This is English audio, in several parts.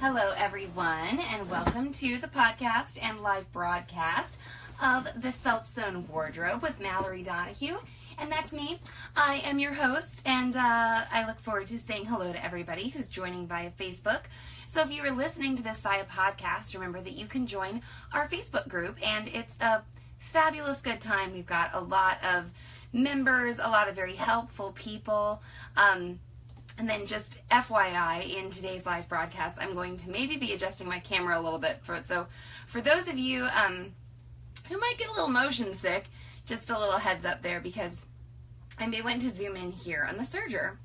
Hello everyone, and welcome to the podcast and live broadcast of the Self-Sewn Wardrobe with Mallory Donahue, and that's me. I am your host, and I look forward to saying hello to everybody who's joining via Facebook. So if you are listening to this via podcast, remember that you can join our Facebook group, and it's a fabulous good time. We've got a lot of members, a lot of very helpful people. And then just FYI, in today's live broadcast, I'm going to maybe be adjusting my camera a little bit. So for those of you who might get a little motion sick, just a little heads up there, because I may want to zoom in here on the serger.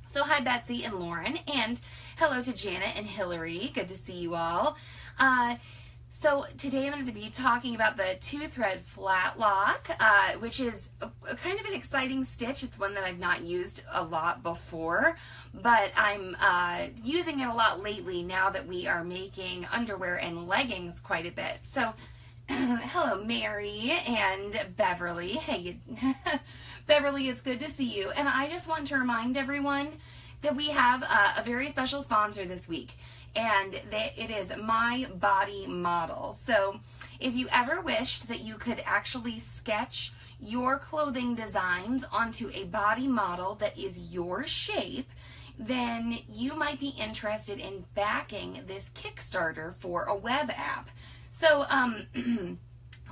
So hi Betsy and Lauren, and hello to Janet and Hillary. Good to see you all. So today I'm going to be talking about the 2-thread Flatlock, which is a kind of an exciting stitch. It's one that I've not used a lot before, but I'm using it a lot lately now that we are making underwear and leggings quite a bit. So hello Mary and Beverly. Hey, Beverly, it's good to see you. And I just want to remind everyone that we have a very special sponsor this week. And it is My Body Model. So if you ever wished that you could actually sketch your clothing designs onto a body model that is your shape, then you might be interested in backing this Kickstarter for a web app. So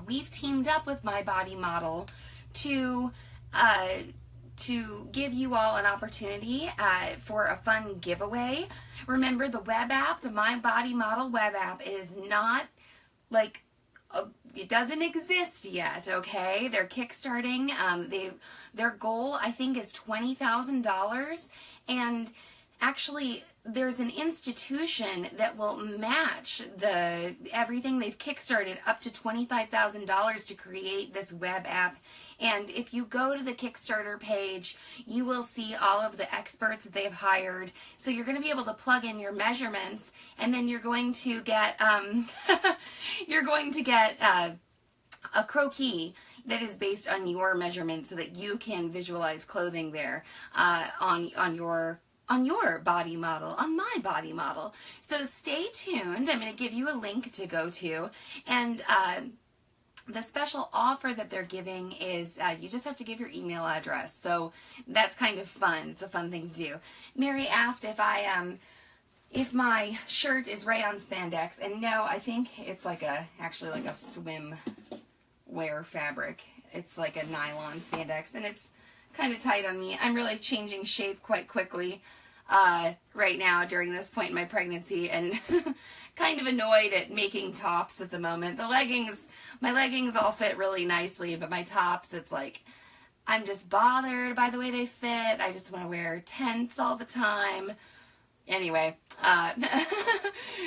we've teamed up with My Body Model to give you all an opportunity for a fun giveaway. Remember, the web app, the My Body Model web app, is not like, it doesn't exist yet, okay? They're kickstarting. Their goal, I think, is $20,000. And actually, there's an institution that will match everything they've kickstarted up to $25,000 to create this web app. And if you go to the Kickstarter page, you will see all of the experts that they've hired. So you're going to be able to plug in your measurements, and then you're going to get a croquis that is based on your measurements, so that you can visualize clothing there on your body model, on My Body Model. So stay tuned. I'm going to give you a link to go to, and the special offer that they're giving is you just have to give your email address. So that's kind of fun. It's a fun thing to do. Mary asked if my shirt is rayon spandex, and no, I think it's actually like a swim wear fabric. It's like a nylon spandex, and it's kind of tight on me. I'm really changing shape quite quickly right now during this point in my pregnancy, and kind of annoyed at making tops at the moment. My leggings all fit really nicely, but my tops, it's like, I'm just bothered by the way they fit. I just want to wear tents all the time. Anyway,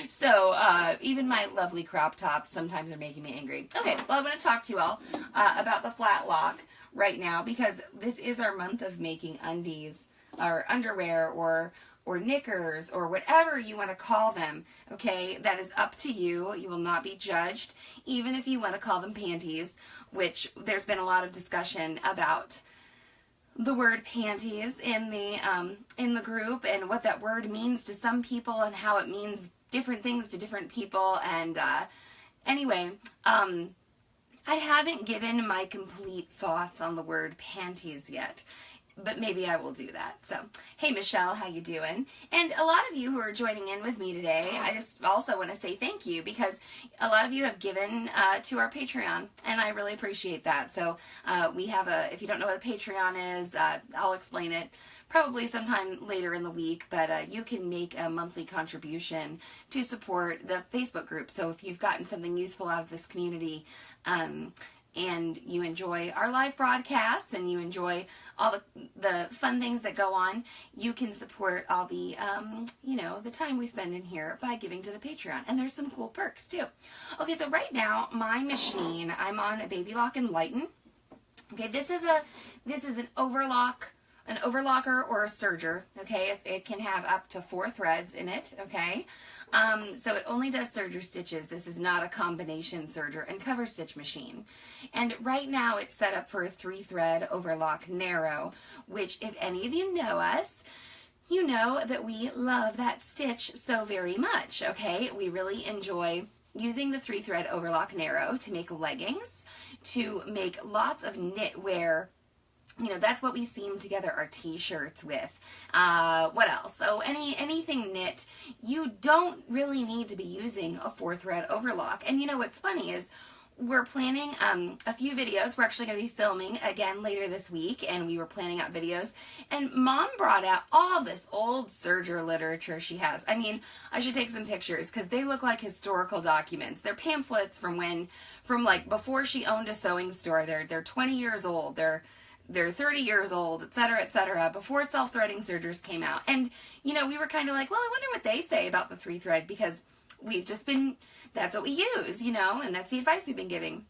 so even my lovely crop tops sometimes are making me angry. Okay, well, I'm going to talk to you all about the Flatlock right now, because this is our month of making undies, or underwear, or knickers, or whatever you want to call them, okay? That is up to you. You will not be judged, even if you want to call them panties, which there's been a lot of discussion about the word panties in the group, and what that word means to some people, and how it means different things to different people. And anyway, I haven't given my complete thoughts on the word panties yet, but maybe I will do that. So, hey Michelle, how you doing? And a lot of you who are joining in with me today, I just also want to say thank you, because a lot of you have given to our Patreon, and I really appreciate that. So we have if you don't know what a Patreon is, I'll explain it probably sometime later in the week, but you can make a monthly contribution to support the Facebook group. So if you've gotten something useful out of this community, and you enjoy our live broadcasts, and you enjoy all the fun things that go on, you can support all the, the time we spend in here by giving to the Patreon. And there's some cool perks too. Okay, so right now, my machine, I'm on a Baby Lock and Lighten. Okay, this is an overlock, an overlocker or a serger, okay? It can have up to 4 threads in it, okay? So it only does serger stitches. This is not a combination serger and cover stitch machine. And right now it's set up for a 3-thread overlock narrow, which if any of you know us, you know that we love that stitch so very much, okay? We really enjoy using the 3-thread overlock narrow to make leggings, to make lots of knitwear. You know, that's what we seam together our t-shirts with. What else? So anything knit, you don't really need to be using a 4-thread overlock. And you know what's funny is we're planning a few videos. We're actually going to be filming again later this week, and we were planning out videos. And Mom brought out all this old serger literature she has. I mean, I should take some pictures because they look like historical documents. They're pamphlets from like before she owned a sewing store. They're 20 years old. They're 30 years old, etc., before self-threading sergers came out. And, you know, we were kind of like, well, I wonder what they say about the 3-thread, because we've just been, that's what we use, you know, and that's the advice we've been giving.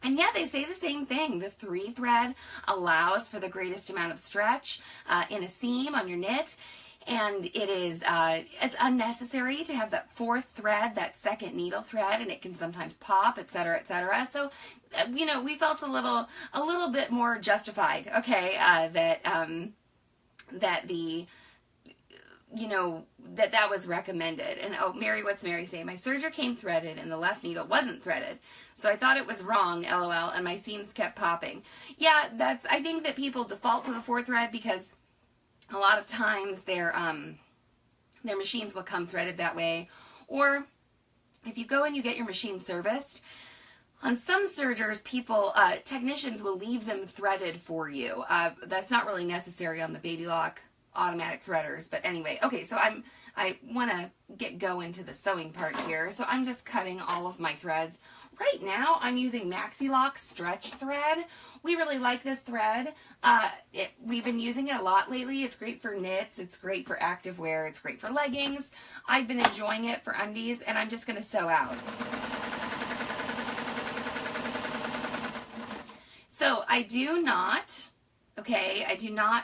And yeah, they say the same thing. The 3-thread allows for the greatest amount of stretch in a seam on your knit. And it is, it's unnecessary to have that 4th thread, that 2nd needle thread, and it can sometimes pop, etc., etc. So, you know, we felt a little bit more justified, okay, that the, you know, that was recommended. And oh, Mary, what's Mary saying? My serger came threaded and the left needle wasn't threaded. So I thought it was wrong, LOL, and my seams kept popping. Yeah, I think that people default to the 4th thread because a lot of times their machines will come threaded that way. Or if you go and you get your machine serviced, on some sergers, technicians will leave them threaded for you. That's not really necessary on the Baby Lock automatic threaders. But anyway, okay, so I want to get going to the sewing part here. So I'm just cutting all of my threads. Right now, I'm using Maxi Lock stretch thread. We really like this thread. We've been using it a lot lately. It's great for knits. It's great for activewear. It's great for leggings. I've been enjoying it for undies, and I'm just going to sew out. So I do not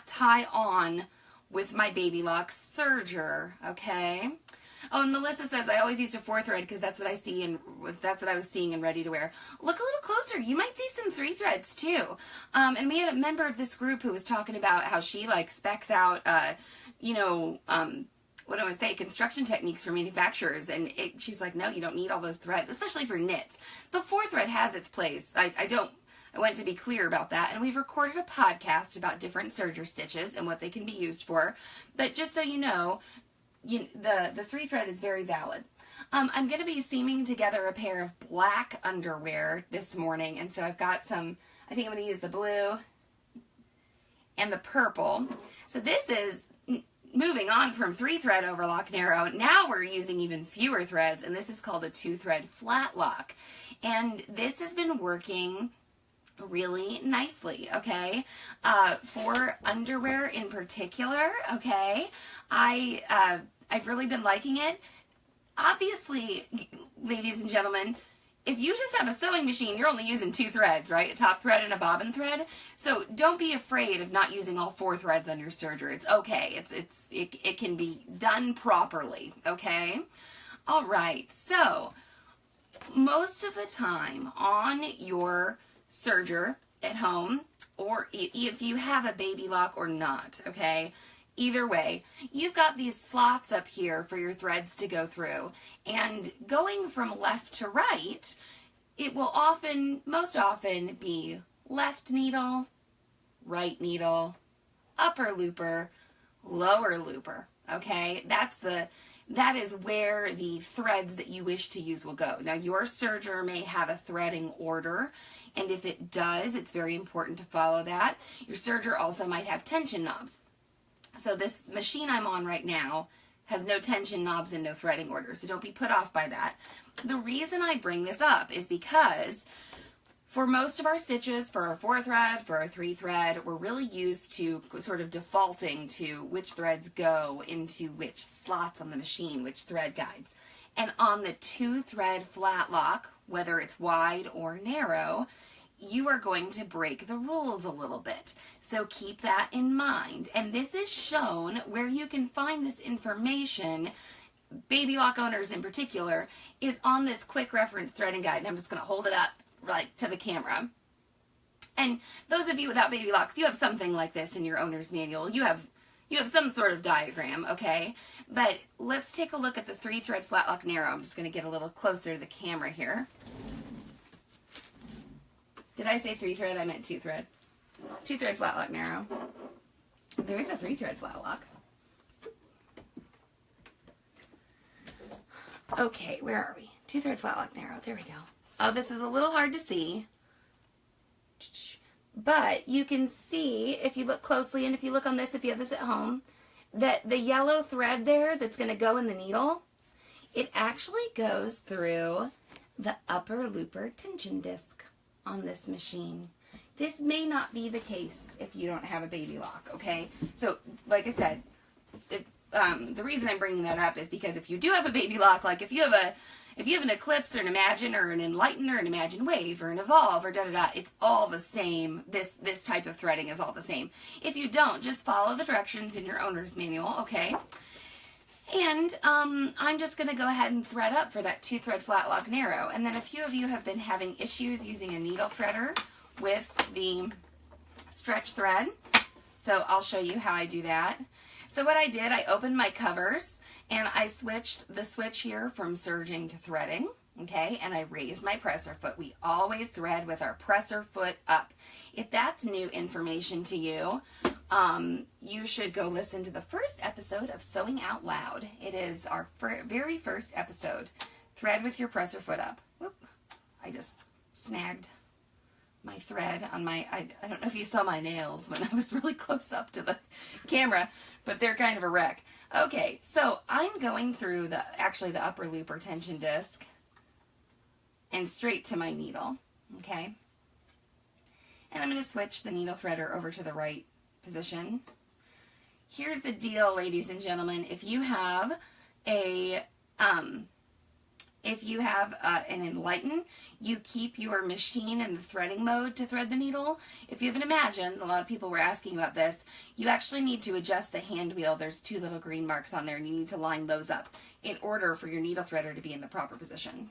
tie on with my Baby Lock serger, okay? Oh, and Melissa says, I always used a 4-thread because that's what I see and that's what I was seeing in ready to wear. Look a little closer. You might see some 3-threads too. And we had a member of this group who was talking about how she like specs out, you know, what do I want to say, construction techniques for manufacturers. And she's like, no, you don't need all those threads, especially for knits. But 4-thread has its place. I want to be clear about that, and we've recorded a podcast about different serger stitches and what they can be used for. But just so you know, the 3-thread is very valid. I'm going to be seaming together a pair of black underwear this morning, and so I've got some, I think I'm going to use the blue and the purple. So this is moving on from 3-thread overlock narrow. Now we're using even fewer threads, and this is called a 2-thread Flatlock. And this has been working really nicely, okay? For underwear in particular, okay? I've really been liking it. Obviously, ladies and gentlemen, if you just have a sewing machine, you're only using 2 threads, right? A top thread and a bobbin thread. So don't be afraid of not using all 4 threads on your serger. It's okay. It can be done properly, okay? All right, so most of the time on your serger at home, or if you have a Baby Lock or not, okay? Either way, you've got these slots up here for your threads to go through, and going from left to right, it will most often be left needle, right needle, upper looper, lower looper, okay? That is where the threads that you wish to use will go. Now, your serger may have a threading order, and if it does, it's very important to follow that. Your serger also might have tension knobs. So this machine I'm on right now has no tension knobs and no threading order, so don't be put off by that. The reason I bring this up is because for most of our stitches, for our 4-thread, for our 3-thread, we're really used to sort of defaulting to which threads go into which slots on the machine, which thread guides. And on the 2-thread Flatlock, whether it's wide or narrow, you are going to break the rules a little bit. So keep that in mind. And this is shown where you can find this information, Baby Lock owners in particular, is on this quick reference threading guide. And I'm just going to hold it up like to the camera. And those of you without Baby Locks, you have something like this in your owner's manual. You have you have some sort of diagram, okay? But let's take a look at the 3-thread Flatlock narrow. I'm just going to get a little closer to the camera here. Did I say 3-thread? I meant 2-thread. 2-thread Flatlock narrow. There is a 3-thread Flatlock. Okay, where are we? 2-thread Flatlock narrow. There we go. Oh, this is a little hard to see. But you can see, if you look closely, and if you look on this, if you have this at home, that the yellow thread there that's going to go in the needle, it actually goes through the upper looper tension disc on this machine. This may not be the case if you don't have a baby lock, okay? So, like I said, the reason I'm bringing that up is because if you do have a baby lock, like if you have an Eclipse or an Imagine or an Enlighten or an Imagine Wave or an Evolve or da-da-da, it's all the same. This type of threading is all the same. If you don't, just follow the directions in your owner's manual, okay? And I'm just going to go ahead and thread up for that 2-thread Flatlock narrow. And then a few of you have been having issues using a needle threader with the stretch thread. So I'll show you how I do that. So what I did, I opened my covers and I switched the switch here from serging to threading, okay? And I raised my presser foot. We always thread with our presser foot up. If that's new information to you, you should go listen to the first episode of Sewing Out Loud. It is our very first episode. Thread with your presser foot up. Whoop, I just snagged my thread on my, I don't know if you saw my nails when I was really close up to the camera, but they're kind of a wreck. Okay, so I'm going through actually the upper looper tension disc and straight to my needle, okay? And I'm going to switch the needle threader over to the right position. Here's the deal, ladies and gentlemen. If you have an Enlighten, you keep your machine in the threading mode to thread the needle. If you have an Imagine, a lot of people were asking about this, you actually need to adjust the hand wheel. There's 2 little green marks on there, and you need to line those up in order for your needle threader to be in the proper position.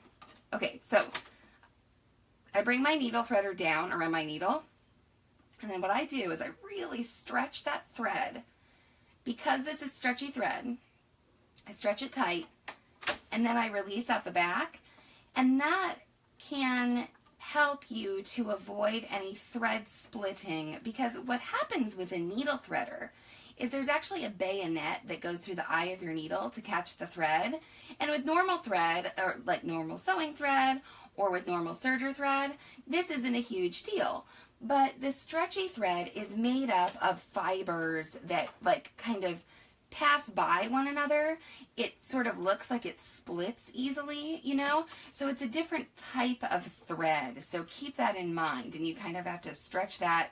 Okay, so I bring my needle threader down around my needle, and then what I do is I really stretch that thread. Because this is stretchy thread, I stretch it tight, and then I release out the back, and that can help you to avoid any thread splitting, because what happens with a needle threader is there's actually a bayonet that goes through the eye of your needle to catch the thread, and with normal thread, or like normal sewing thread, or with normal serger thread, this isn't a huge deal. But the stretchy thread is made up of fibers that like kind of pass by one another. It sort of looks like it splits easily, you know? So it's a different type of thread. So keep that in mind, and you kind of have to stretch that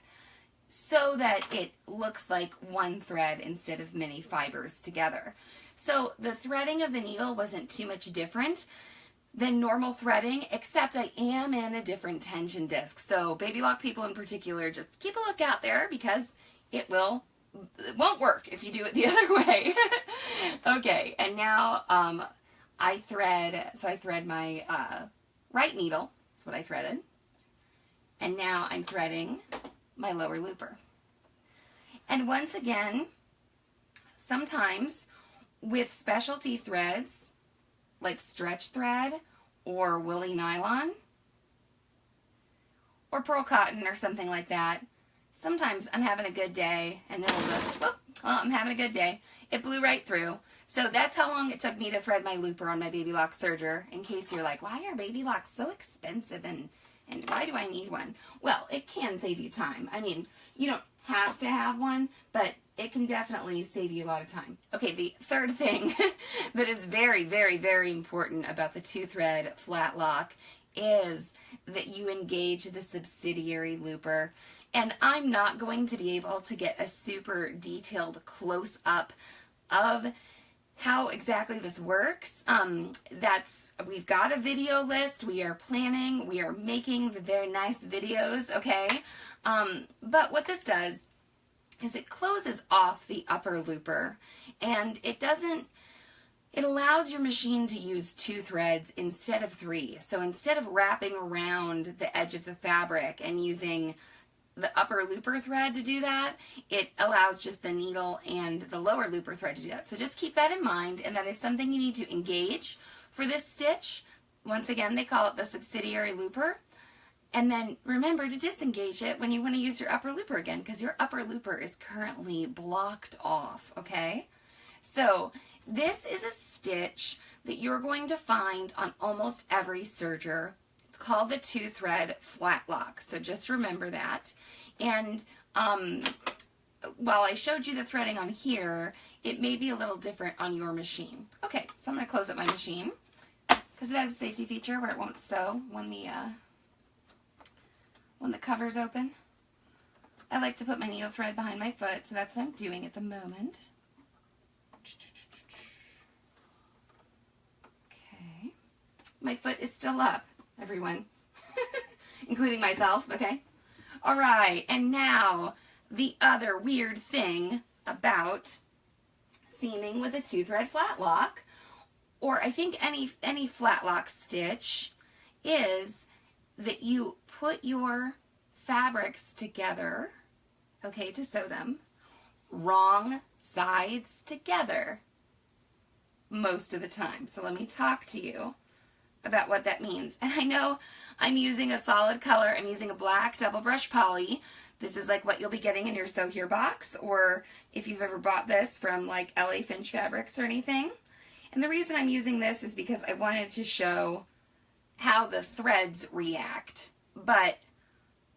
so that it looks like one thread instead of many fibers together. So the threading of the needle wasn't too much different than normal threading, except I am in a different tension disc. So baby lock people in particular, just keep a lookout there, because it won't work if you do it the other way. Okay, and now I thread my right needle. That's what I threaded. And now I'm threading my lower looper. And once again, sometimes with specialty threads, like stretch thread or woolly nylon or pearl cotton or something like that, sometimes I'm having a good day and it'll just, whoop, well, I'm having a good day. It blew right through. So that's how long it took me to thread my looper on my baby lock serger, in case you're like, why are baby locks so expensive and why do I need one? Well, it can save you time. I mean, you don't have to have one, but it can definitely save you a lot of time. Okay, the third thing that is very, very, very important about the 2-thread Flatlock is that you engage the subsidiary looper. And I'm not going to be able to get a super detailed close-up of how exactly this works. We've got a video list, we are planning, we are making the very nice videos, okay? But what this does is it closes off the upper looper, and it allows your machine to use 2 threads instead of 3. So instead of wrapping around the edge of the fabric and using the upper looper thread to do that. It allows just the needle and the lower looper thread to do that. So just keep that in mind, and that is something you need to engage for this stitch. Once again, they call it the subsidiary looper. And then remember to disengage it when you want to use your upper looper again, because your upper looper is currently blocked off, okay? So this is a stitch that you're going to find on almost every serger. It's called the 2-thread Flatlock, so just remember that. And while I showed you the threading on here, it may be a little different on your machine. Okay, so I'm going to close up my machine because it has a safety feature where it won't sew when the cover's open. I like to put my needle thread behind my foot, so that's what I'm doing at the moment. Okay. My foot is still up, everyone, including myself, okay? All right, and now the other weird thing about seaming with a 2-thread Flatlock, or I think any Flatlock stitch, is that you put your fabrics together, okay, to sew them, wrong sides together most of the time. So let me talk to you about what that means. And I know I'm using a solid color. I'm using a black double brush poly. This is like what you'll be getting in your Sew Here box, or if you've ever bought this from like LA Finch Fabrics or anything. And the reason I'm using this is because I wanted to show how the threads react. But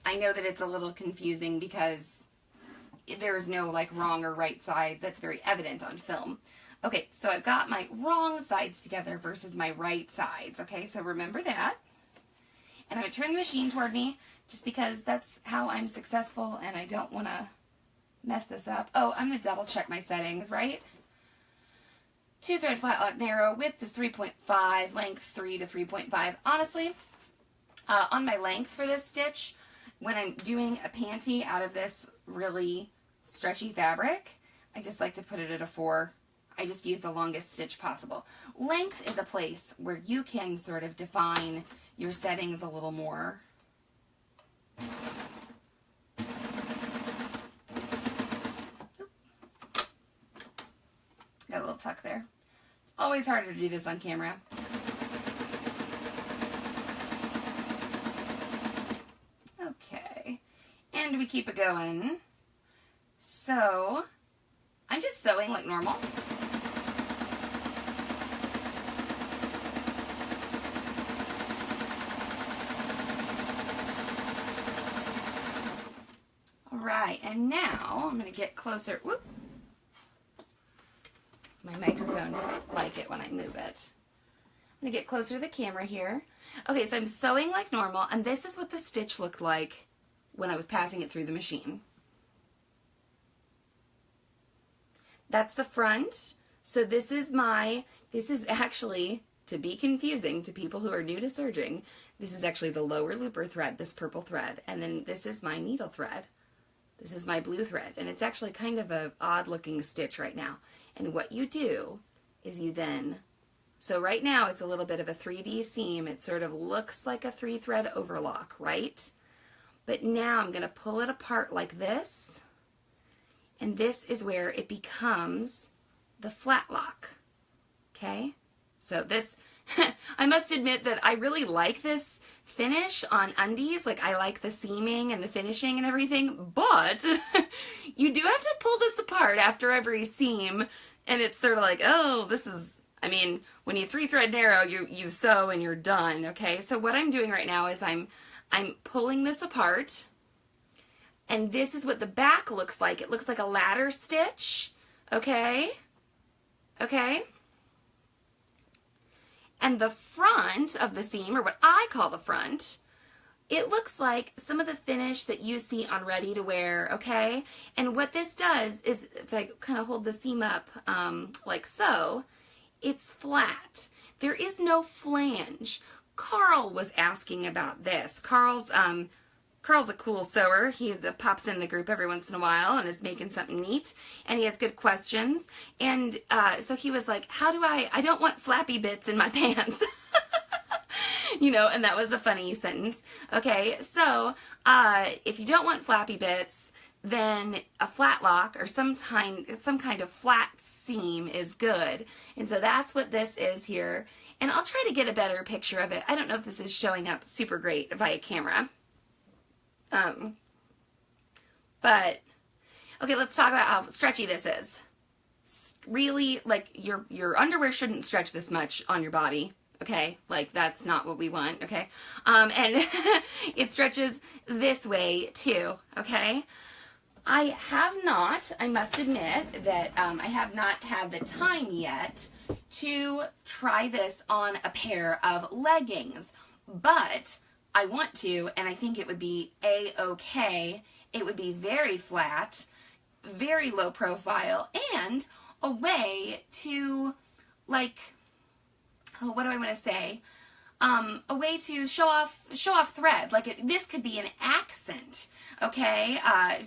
I know that it's a little confusing because there's no like wrong or right side that's very evident on film. Okay, so I've got my wrong sides together versus my right sides. Okay, so remember that. And I'm going to turn the machine toward me just because that's how I'm successful and I don't want to mess this up. Oh, I'm going to double check my settings, right? 2-thread Flatlock narrow, width is 3.5, length 3 to 3.5. Honestly, on my length for this stitch, when I'm doing a panty out of this really stretchy fabric, I just like to put it at a 4. I just use the longest stitch possible. Length is a place where you can sort of define your settings a little more. Oop. Got a little tuck there. It's always harder to do this on camera. Okay, and we keep it going. So I'm just sewing like normal. All right, and now I'm going to get closer. Whoop. My microphone doesn't like it when I move it. I'm going to get closer to the camera here. Okay, so I'm sewing like normal, and this is what the stitch looked like when I was passing it through the machine. That's the front. So this is actually, to be confusing to people who are new to serging, this is actually the lower looper thread, this purple thread, and then this is my needle thread. This is my blue thread, and it's actually kind of an odd looking stitch right now. And what you do is you then, so right now it's a little bit of a 3D seam. It sort of looks like a 3-thread overlock, right? But now I'm going to pull it apart like this, and this is where it becomes the Flatlock, okay? So this, I must admit that I really like this finish on Undies. Like, I like the seaming and the finishing and everything, but you do have to pull this apart after every seam, and it's sort of like, oh, this is, I mean, when you 3-thread narrow, you sew and you're done, okay? So what I'm doing right now is I'm pulling this apart, and this is what the back looks like. It looks like a ladder stitch, okay? Okay? And the front of the seam, or what I call the front, it looks like some of the finish that you see on ready to wear, okay? And what this does is, if I kind of hold the seam up like so, it's flat. There is no flange. Carl was asking about this. Carl's a cool sewer. He pops in the group every once in a while and is making something neat, and he has good questions. And so he was like, how do I don't want flappy bits in my pants. You know, and that was a funny sentence. Okay, so if you don't want flappy bits, then a flatlock or some kind of flat seam is good. And so that's what this is here. And I'll try to get a better picture of it. I don't know if this is showing up super great via camera. But okay, let's talk about how stretchy this is. Really, like, your underwear shouldn't stretch this much on your body, okay? Like, that's not what we want, okay? And it stretches this way too, okay? I must admit that I have not had the time yet to try this on a pair of leggings, but I want to, and I think it would be a-okay. It would be very flat, very low profile, and a way to, like, oh, what do I want to say? A way to show off thread. Like, this could be an accent, okay,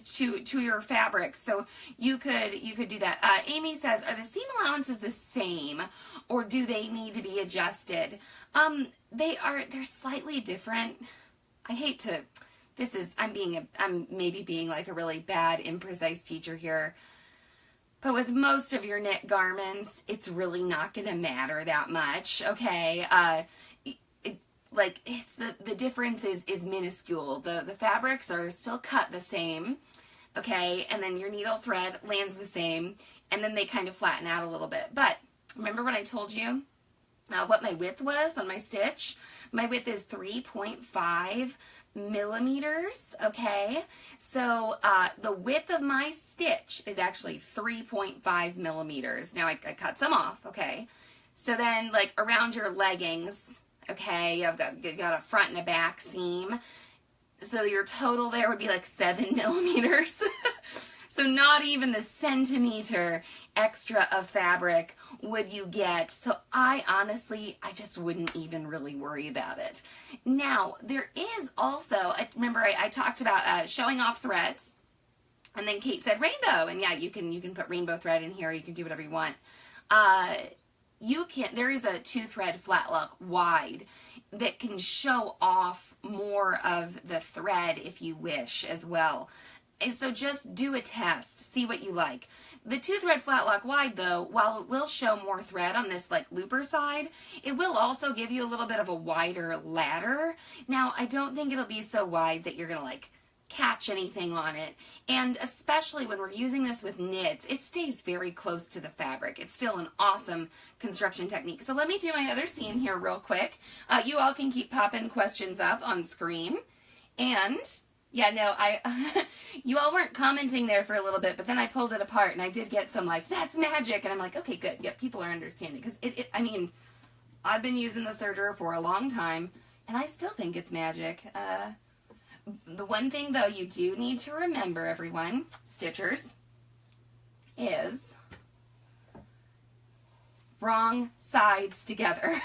to your fabrics. So you could do that. Amy says, are the seam allowances the same, or do they need to be adjusted? They're slightly different. I hate to. I'm maybe being like a really bad, imprecise teacher here. But with most of your knit garments, it's really not going to matter that much, okay? The difference is minuscule. The fabrics are still cut the same, okay? And then your needle thread lands the same, and then they kind of flatten out a little bit. But remember when I told you what my width was on my stitch? My width is 3.5 millimeters, okay? So the width of my stitch is actually 3.5 millimeters. Now I cut some off, okay? So then, like, around your leggings, okay, I've got a front and a back seam. So your total there would be like 7 millimeters. So not even the centimeter extra of fabric would you get. So I just wouldn't even really worry about it. Now, there is also, remember I talked about showing off threads, and then Kate said rainbow, and yeah, you can put rainbow thread in here, you can do whatever you want. There is a 2-thread Flatlock wide that can show off more of the thread if you wish as well. And so just do a test, see what you like. The 2-thread Flatlock wide, though, while it will show more thread on this like looper side, it will also give you a little bit of a wider ladder. Now, I don't think it'll be so wide that you're gonna like catch anything on it. And especially when we're using this with knits, it stays very close to the fabric. It's still an awesome construction technique. So let me do my other seam here real quick. You all can keep popping questions up on screen. And yeah, no, you all weren't commenting there for a little bit, but then I pulled it apart and I did get some like, that's magic. And I'm like, okay, good. Yep, people are understanding. Because I mean, I've been using the serger for a long time and I still think it's magic. The one thing, though, you do need to remember, everyone, stitchers, is wrong sides together.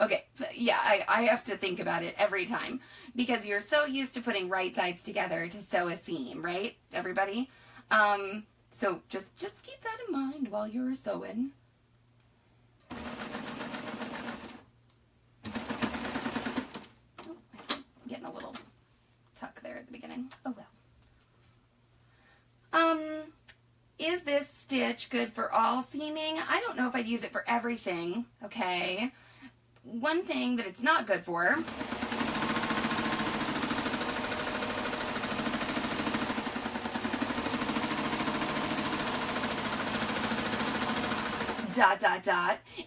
Okay, yeah, I have to think about it every time because you're so used to putting right sides together to sew a seam, right, everybody? So just keep that in mind while you're sewing. Getting a little tuck there at the beginning. Oh well. Is this stitch good for all seaming? I don't know if I'd use it for everything, okay? One thing that it's not good for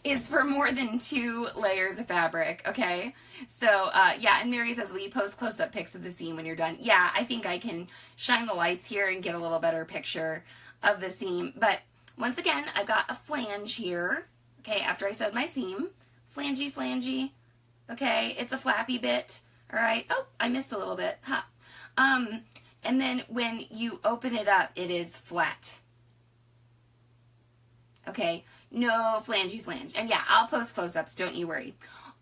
is for more than 2 layers of fabric, okay? So, yeah, and Mary says, will you post close-up pics of the seam when you're done? Yeah, I think I can shine the lights here and get a little better picture of the seam. But once again, I've got a flange here, okay, after I sewed my seam. Flangey, okay? It's a flappy bit, all right? Oh, I missed a little bit, huh? And then when you open it up, it is flat, okay? No flange. And yeah, I'll post close-ups, don't you worry.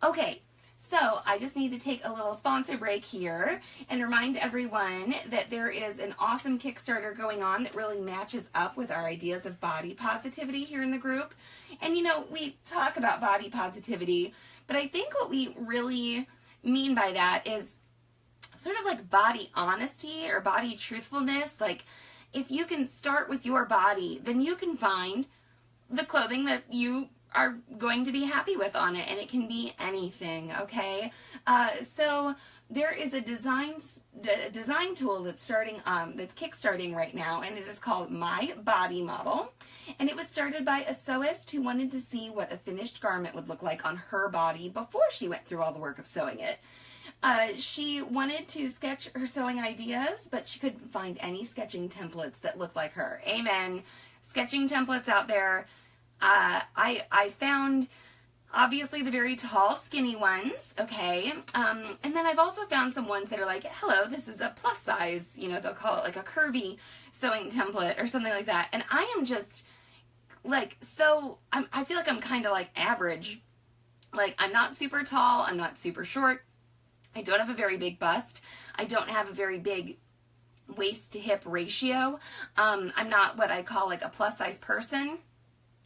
Okay, So I just need to take a little sponsor break here and remind everyone that there is an awesome Kickstarter going on that really matches up with our ideas of body positivity here in the group. And you know, we talk about body positivity, but I think what we really mean by that is sort of like body honesty or body truthfulness. Like, if you can start with your body, then you can find the clothing that you are going to be happy with on it, and it can be anything, okay? So there is a design tool that's that's kickstarting right now, and it is called My Body Model, and it was started by a sewist who wanted to see what a finished garment would look like on her body before she went through all the work of sewing it. She wanted to sketch her sewing ideas, but she couldn't find any sketching templates that looked like her. Amen. Sketching templates out there. I found obviously the very tall, skinny ones, okay? And then I've also found some ones that are like, hello, this is a plus size, you know, they'll call it like a curvy sewing template or something like that. And I am just like, I feel like I'm kind of like average. Like, I'm not super tall, I'm not super short. I don't have a very big bust. I don't have a very big waist to hip ratio. I'm not what I call like a plus size person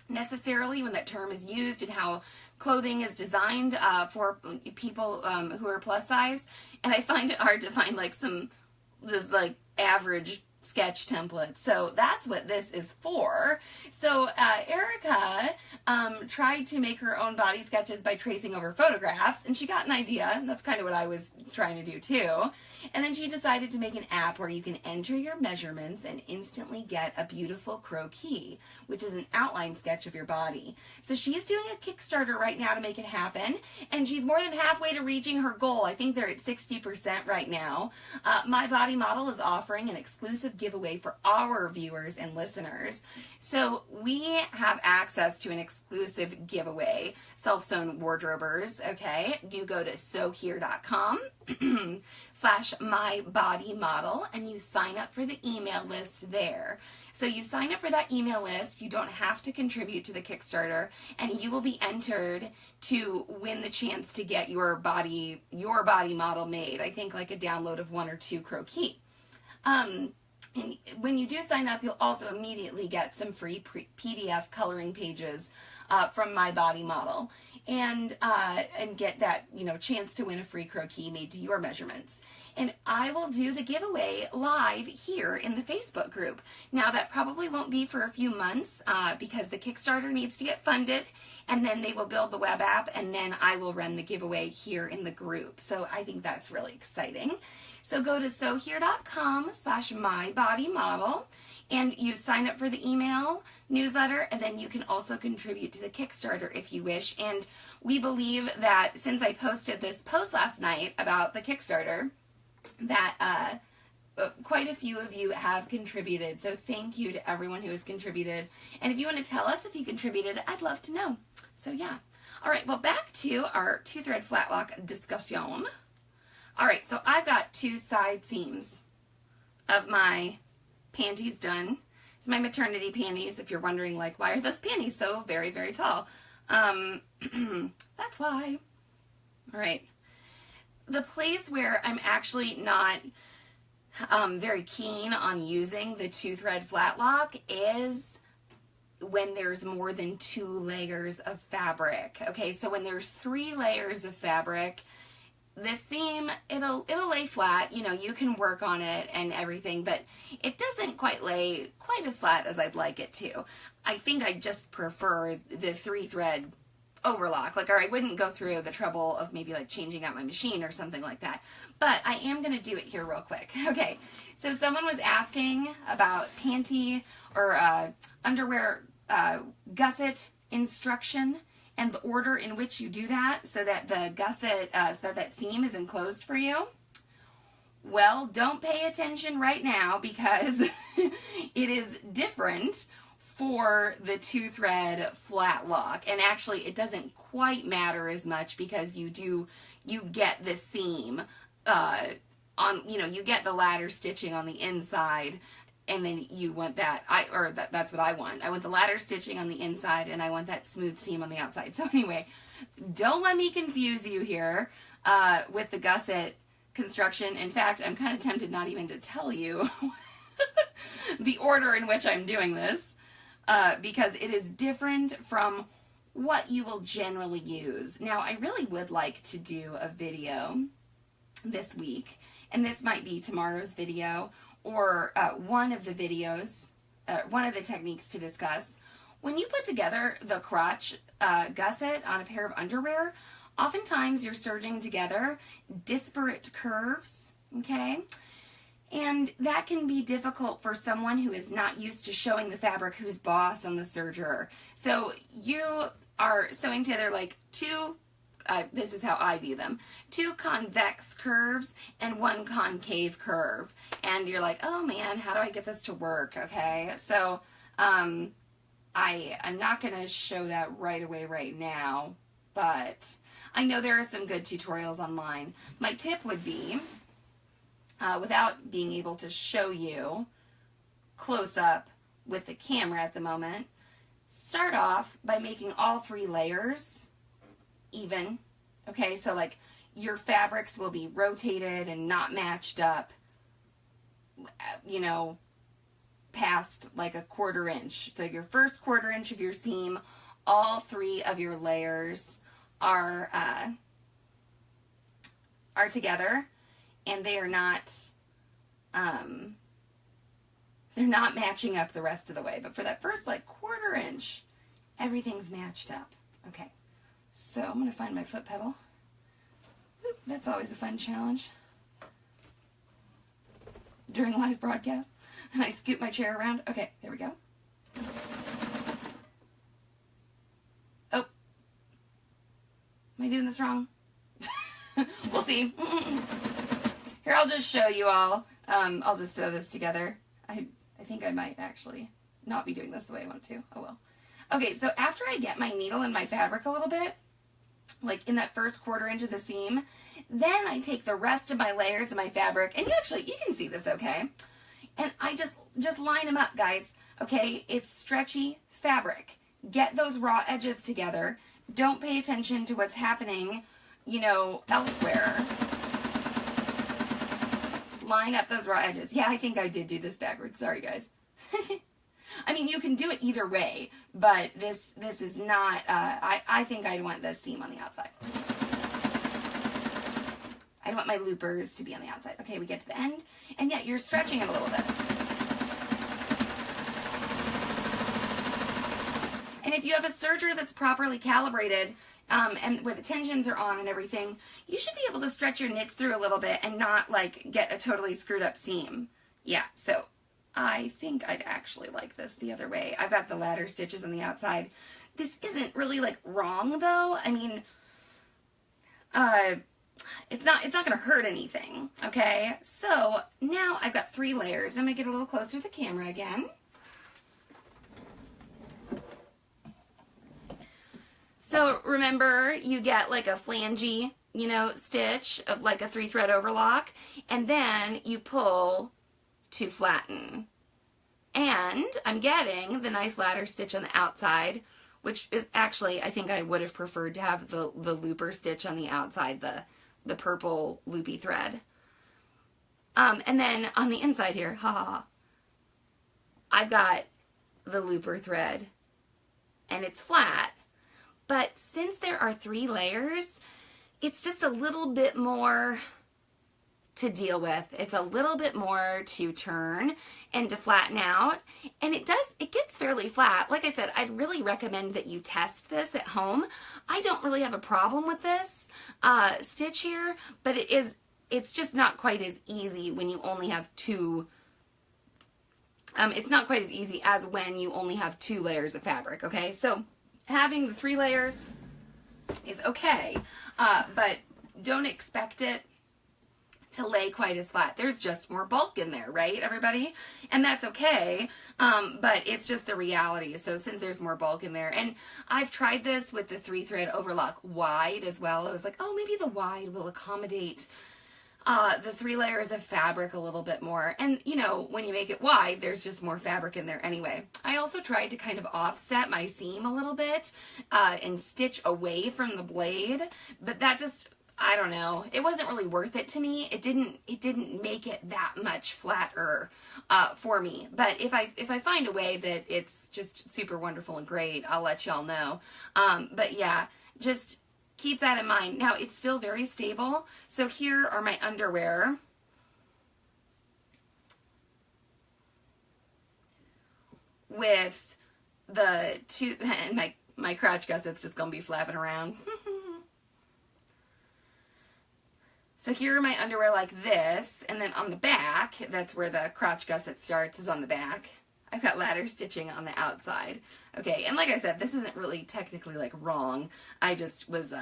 necessarily when that term is used and how clothing is designed for people who are plus size. And I find it hard to find like some just like average sketch templates. So that's what this is for. So Erica tried to make her own body sketches by tracing over photographs, and she got an idea, and that's kind of what I was trying to do too. And then she decided to make an app where you can enter your measurements and instantly get a beautiful croquis, which is an outline sketch of your body. So she's doing a Kickstarter right now to make it happen, and she's more than halfway to reaching her goal. I think they're at 60% right now. My Body Model is offering an exclusive giveaway for our viewers and listeners. So we have access to an exclusive giveaway, self-sewn wardrobers, okay? You go to sewhere.com/mybodymodel and you sign up for the email list there. So you sign up for that email list, you don't have to contribute to the Kickstarter, and you will be entered to win the chance to get your body model made. I think like a download of 1 or 2 croquis. And when you do sign up, you'll also immediately get some free PDF coloring pages from My Body Model, and get that, you know, chance to win a free croquis made to your measurements. And I will do the giveaway live here in the Facebook group. Now, that probably won't be for a few months because the Kickstarter needs to get funded, and then they will build the web app, and then I will run the giveaway here in the group. So I think that's really exciting. So go to sewhere.com/mybodymodel and you sign up for the email newsletter, and then you can also contribute to the Kickstarter if you wish. And we believe that since I posted this post last night about the Kickstarter, that quite a few of you have contributed. So thank you to everyone who has contributed. And if you want to tell us if you contributed, I'd love to know. So yeah. All right, well, back to our 2-thread flatlock discussion. All right, so I've got 2 side seams of my panties done. It's my maternity panties, if you're wondering, like, why are those panties so very, very tall? That's why. All right. The place where I'm actually not very keen on using the 2-thread flatlock is when there's more than 2 layers of fabric. Okay, so when there's 3 layers of fabric, this seam, it'll lay flat, you know, you can work on it and everything, but it doesn't quite lay quite as flat as I'd like it to. I think I just prefer the 3-thread overlock, like, or I wouldn't go through the trouble of maybe like changing out my machine or something like that, but I am going to do it here real quick. Okay, so someone was asking about panty or underwear gusset instruction and the order in which you do that so that the gusset, so that seam is enclosed for you. Well, don't pay attention right now because it is different for the 2-thread flatlock. And actually it doesn't quite matter as much because you get the seam on, you know, you get the ladder stitching on the inside and then you want that, that's what I want. I want the ladder stitching on the inside, and I want that smooth seam on the outside. So anyway, don't let me confuse you here with the gusset construction. In fact, I'm kind of tempted not even to tell you the order in which I'm doing this, because it is different from what you will generally use. Now, I really would like to do a video this week, and this might be tomorrow's video, or one of the videos, one of the techniques to discuss. When you put together the crotch gusset on a pair of underwear, oftentimes you're serging together disparate curves, okay? And that can be difficult for someone who is not used to showing the fabric, who's boss on the serger. So you are sewing together like two, this is how I view them, two convex curves and one concave curve. And you're like, oh man, how do I get this to work, okay? So I'm not going to show that right away right now, but I know there are some good tutorials online. My tip would be, without being able to show you close up with the camera at the moment, start off by making all 3 layers even. Okay, so like your fabrics will be rotated and not matched up, you know, past like a 1/4 inch. So your first 1/4 inch of your seam, all 3 of your layers are together, and they are not they're not matching up the rest of the way. But for that first like 1/4 inch, everything's matched up. Okay, so I'm gonna find my foot pedal. Oop, that's always a fun challenge during live broadcast. And I scoot my chair around. Okay, there we go. Oh, am I doing this wrong? We'll see. Here, I'll just show you all. I'll just sew this together. I think I might actually not be doing this the way I want to. Oh well. Okay, so after I get my needle and my fabric a little bit, like in that first 1/4 inch of the seam, then I take the rest of my layers of my fabric, and you can see this okay, and I just line them up, guys. Okay, it's stretchy fabric. Get those raw edges together. Don't pay attention to what's happening, you know, elsewhere. Line up those raw edges. Yeah, I think I did do this backwards. Sorry, guys. I mean, you can do it either way, but this is not, I think I'd want this seam on the outside. I want my loopers to be on the outside. Okay, we get to the end, and yeah, you're stretching it a little bit. And if you have a serger that's properly calibrated, and where the tensions are on and everything, you should be able to stretch your knits through a little bit and not like get a totally screwed up seam. Yeah, so I think I'd actually like this the other way. I've got the ladder stitches on the outside. This isn't really like wrong though. I mean, it's not going to hurt anything, okay? So now I've got 3 layers. I'm going to get a little closer to the camera again. So remember, you get like a flangey, you know, stitch, like a 3-thread overlock, and then you pull to flatten. And I'm getting the nice ladder stitch on the outside, which is actually, I think I would have preferred to have the looper stitch on the outside, the purple loopy thread. And then on the inside here, I've got the looper thread, and it's flat. But since there are 3 layers, it's just a little bit more to deal with. It's a little bit more to turn and to flatten out. And it gets fairly flat. Like I said, I'd really recommend that you test this at home. I don't really have a problem with this stitch here, but it's just not quite as easy when you only have 2. It's not quite as easy as when you only have 2 layers of fabric, okay? So having the 3 layers is okay, but don't expect it to lay quite as flat. There's just more bulk in there, right, everybody? And that's okay, but it's just the reality. So since there's more bulk in there, and I've tried this with the 3-thread overlock wide as well. I was like, oh, maybe the wide will accommodate the 3 layers of fabric a little bit more. And, you know, when you make it wide, there's just more fabric in there anyway. I also tried to kind of offset my seam a little bit and stitch away from the blade, but that just, I don't know, it wasn't really worth it to me. It didn't make it that much flatter for me. But if I find a way that it's just super wonderful and great, I'll let y'all know. But yeah, just keep that in mind. Now, it's still very stable. So here are my underwear. With the two, and my crotch gusset's just gonna be flapping around. So here are my underwear like this, and then on the back, that's where the crotch gusset starts, is on the back. I've got ladder stitching on the outside. Okay, and like I said, this isn't really technically like wrong. I just was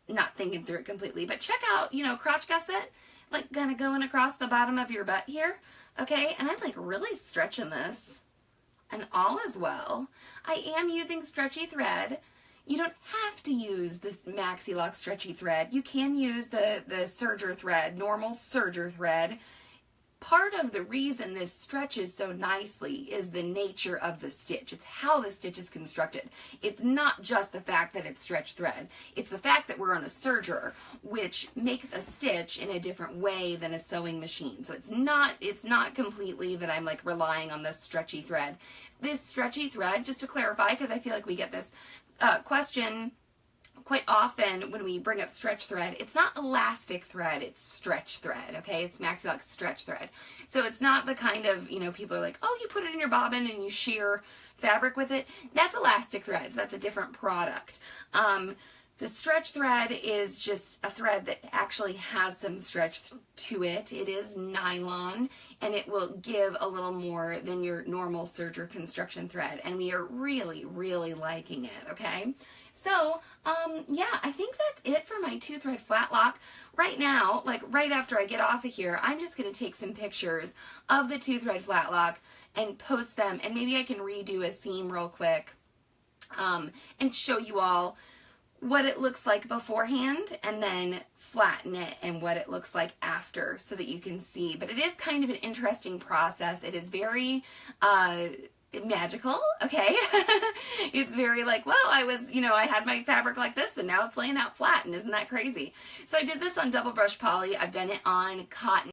not thinking through it completely. But check out, you know, crotch gusset, like kind of going across the bottom of your butt here. Okay, and I'm like really stretching this. And all is well. I am using stretchy thread. You don't have to use this Maxi Lock stretchy thread. You can use the serger thread, normal serger thread. Part of the reason this stretches so nicely is the nature of the stitch. It's how the stitch is constructed. It's not just the fact that it's stretch thread. It's the fact that we're on a serger, which makes a stitch in a different way than a sewing machine. So it's not completely that I'm like relying on this stretchy thread. This stretchy thread, just to clarify, because I feel like we get this question quite often when we bring up stretch thread, it's not elastic thread, it's stretch thread, okay? It's Maxi Lock stretch thread. So it's not the kind of, you know, people are like, oh, you put it in your bobbin and you shear fabric with it. That's elastic threads. That's a different product. The stretch thread is just a thread that actually has some stretch to it. It is nylon, and it will give a little more than your normal serger construction thread, and we are really, really liking it, okay? So, yeah, I think that's it for my 2-thread flatlock. Right now, like right after I get off of here, I'm just going to take some pictures of the 2-thread flatlock and post them, and maybe I can redo a seam real quick and show you all what it looks like beforehand and then flatten it and what it looks like after so that you can see. But it is kind of an interesting process. It is very magical, okay? It's very like, whoa, I had my fabric like this and now it's laying out flat, and isn't that crazy? So I did this on double brush poly. I've done it on cotton.